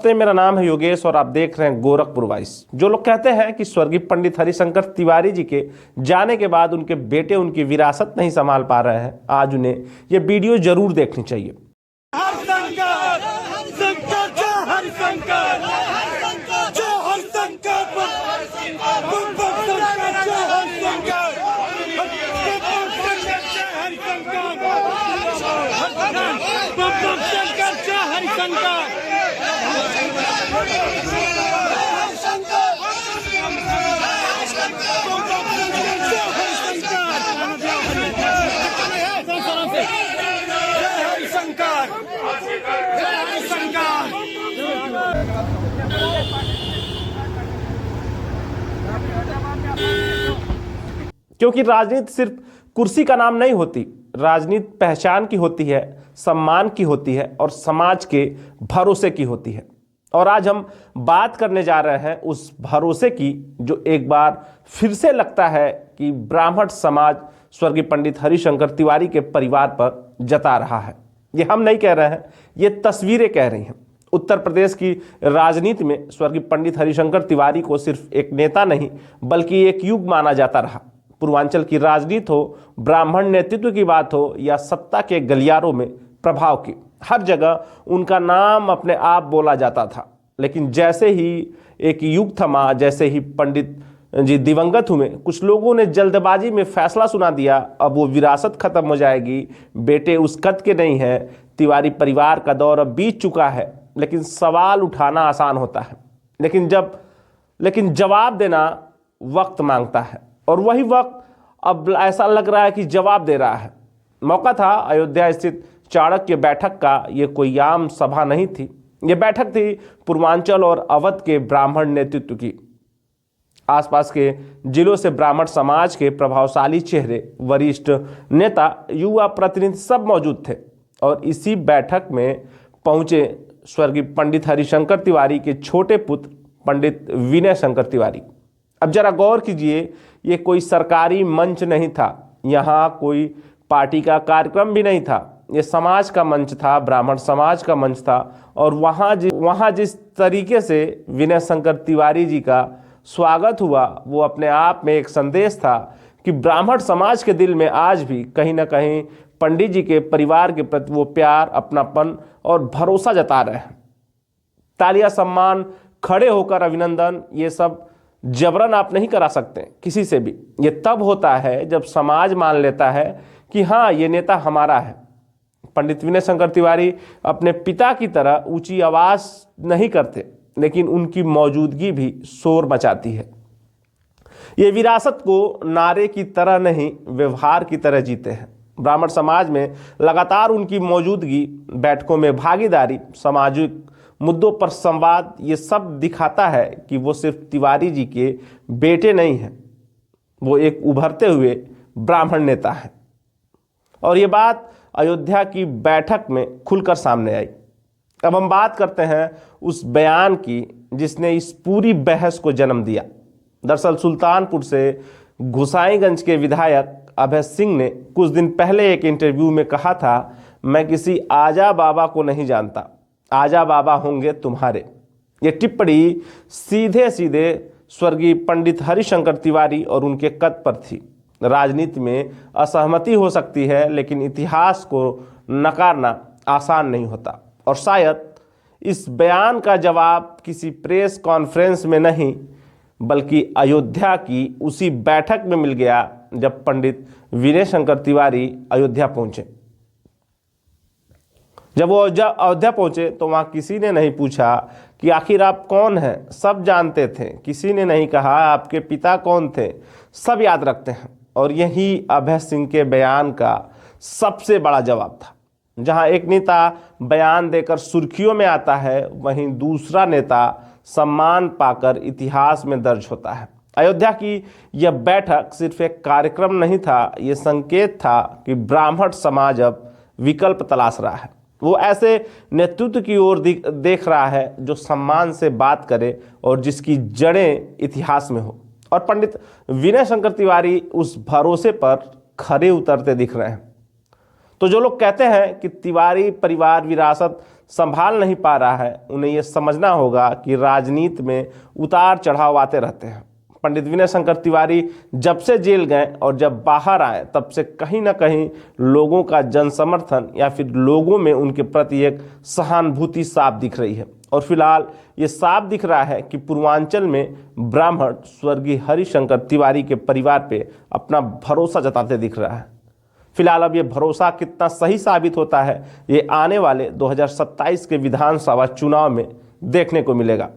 नमस्ते, मेरा नाम है योगेश और आप देख रहे हैं गोरखपुर वॉइस। जो लोग कहते हैं कि स्वर्गीय पंडित हरिशंकर तिवारी जी के जाने के बाद उनके बेटे उनकी विरासत नहीं संभाल पा रहे हैं, आज उन्हें ये वीडियो जरूर देखनी चाहिए। क्योंकि राजनीति सिर्फ कुर्सी का नाम नहीं होती, राजनीति पहचान की होती है, सम्मान की होती है और समाज के भरोसे की होती है। और आज हम बात करने जा रहे हैं उस भरोसे की जो एक बार फिर से लगता है कि ब्राह्मण समाज स्वर्गीय पंडित हरिशंकर तिवारी के परिवार पर जता रहा है। ये हम नहीं कह रहे हैं, ये तस्वीरें कह रही हैं। उत्तर प्रदेश की राजनीति में स्वर्गीय पंडित हरिशंकर तिवारी को सिर्फ एक नेता नहीं बल्कि एक युग माना जाता रहा। पूर्वांचल की राजनीति हो, ब्राह्मण नेतृत्व की बात हो या सत्ता के गलियारों में प्रभाव की, हर जगह उनका नाम अपने आप बोला जाता था। लेकिन जैसे ही एक युग थमा, जैसे ही पंडित जी दिवंगत हुए, कुछ लोगों ने जल्दबाजी में फैसला सुना दिया, अब वो विरासत खत्म हो जाएगी, बेटे उस कद के नहीं है, तिवारी परिवार का दौर अब बीत चुका है। लेकिन सवाल उठाना आसान होता है, लेकिन जवाब देना वक्त मांगता है। और वही वक्त अब ऐसा लग रहा है कि जवाब दे रहा है। मौका था अयोध्या स्थित चाणक्य बैठक का। ये कोई आम सभा नहीं थी, ये बैठक थी पूर्वांचल और अवध के ब्राह्मण नेतृत्व की। आसपास के जिलों से ब्राह्मण समाज के प्रभावशाली चेहरे, वरिष्ठ नेता, युवा प्रतिनिधि सब मौजूद थे। और इसी बैठक में पहुंचे स्वर्गीय पंडित हरिशंकर तिवारी के छोटे पुत्र पंडित विनय शंकर तिवारी। अब जरा गौर कीजिए, ये कोई सरकारी मंच नहीं था, यहाँ कोई पार्टी का कार्यक्रम भी नहीं था, ये समाज का मंच था, ब्राह्मण समाज का मंच था। और वहाँ जिस तरीके से विनय शंकर तिवारी जी का स्वागत हुआ, वो अपने आप में एक संदेश था कि ब्राह्मण समाज के दिल में आज भी कहीं ना कहीं पंडित जी के परिवार के प्रति वो प्यार, अपनापन और भरोसा जता रहे हैं। तालियां, सम्मान, खड़े होकर अभिनंदन, ये सब जबरन आप नहीं करा सकते किसी से भी। ये तब होता है जब समाज मान लेता है कि हाँ, ये नेता हमारा है। पंडित विनय शंकर तिवारी अपने पिता की तरह ऊंची आवाज नहीं करते, लेकिन उनकी मौजूदगी भी शोर मचाती है। ये विरासत को नारे की तरह नहीं, व्यवहार की तरह जीते हैं। ब्राह्मण समाज में लगातार उनकी मौजूदगी, बैठकों में भागीदारी, सामाजिक मुद्दों पर संवाद, ये सब दिखाता है कि वो सिर्फ तिवारी जी के बेटे नहीं हैं, वो एक उभरते हुए ब्राह्मण नेता हैं। और ये बात अयोध्या की बैठक में खुलकर सामने आई। अब हम बात करते हैं उस बयान की जिसने इस पूरी बहस को जन्म दिया। दरअसल सुल्तानपुर से गोसाईगंज के विधायक अभय सिंह ने कुछ दिन पहले एक इंटरव्यू में कहा था, मैं किसी आजा बाबा को नहीं जानता, आजा बाबा होंगे तुम्हारे। ये टिप्पणी सीधे सीधे स्वर्गीय पंडित हरिशंकर तिवारी और उनके कद पर थी। राजनीति में असहमति हो सकती है, लेकिन इतिहास को नकारना आसान नहीं होता। और शायद इस बयान का जवाब किसी प्रेस कॉन्फ्रेंस में नहीं बल्कि अयोध्या की उसी बैठक में मिल गया जब पंडित विनय शंकर तिवारी अयोध्या पहुंचे। जब वो अयोध्या पहुंचे तो वहां किसी ने नहीं पूछा कि आखिर आप कौन हैं, सब जानते थे। किसी ने नहीं कहा आपके पिता कौन थे, सब याद रखते हैं। और यही अभय सिंह के बयान का सबसे बड़ा जवाब था। जहां एक नेता बयान देकर सुर्खियों में आता है, वहीं दूसरा नेता सम्मान पाकर इतिहास में दर्ज होता है। अयोध्या की यह बैठक सिर्फ एक कार्यक्रम नहीं था, ये संकेत था कि ब्राह्मण समाज अब विकल्प तलाश रहा है। वो ऐसे नेतृत्व की ओर देख रहा है जो सम्मान से बात करे और जिसकी जड़ें इतिहास में हो। और पंडित विनय शंकर तिवारी उस भरोसे पर खरे उतरते दिख रहे हैं। तो जो लोग कहते हैं कि तिवारी परिवार विरासत संभाल नहीं पा रहा है, उन्हें यह समझना होगा कि राजनीति में उतार चढ़ाव आते रहते हैं। पंडित विनय शंकर तिवारी जब से जेल गए और जब बाहर आए, तब से कहीं ना कहीं लोगों का जन समर्थन या फिर लोगों में उनके प्रति एक सहानुभूति साफ दिख रही है। और फिलहाल ये साफ दिख रहा है कि पूर्वांचल में ब्राह्मण स्वर्गीय हरिशंकर तिवारी के परिवार पे अपना भरोसा जताते दिख रहा है। फिलहाल अब ये भरोसा कितना सही साबित होता है, ये आने वाले 2027 के विधानसभा चुनाव में देखने को मिलेगा।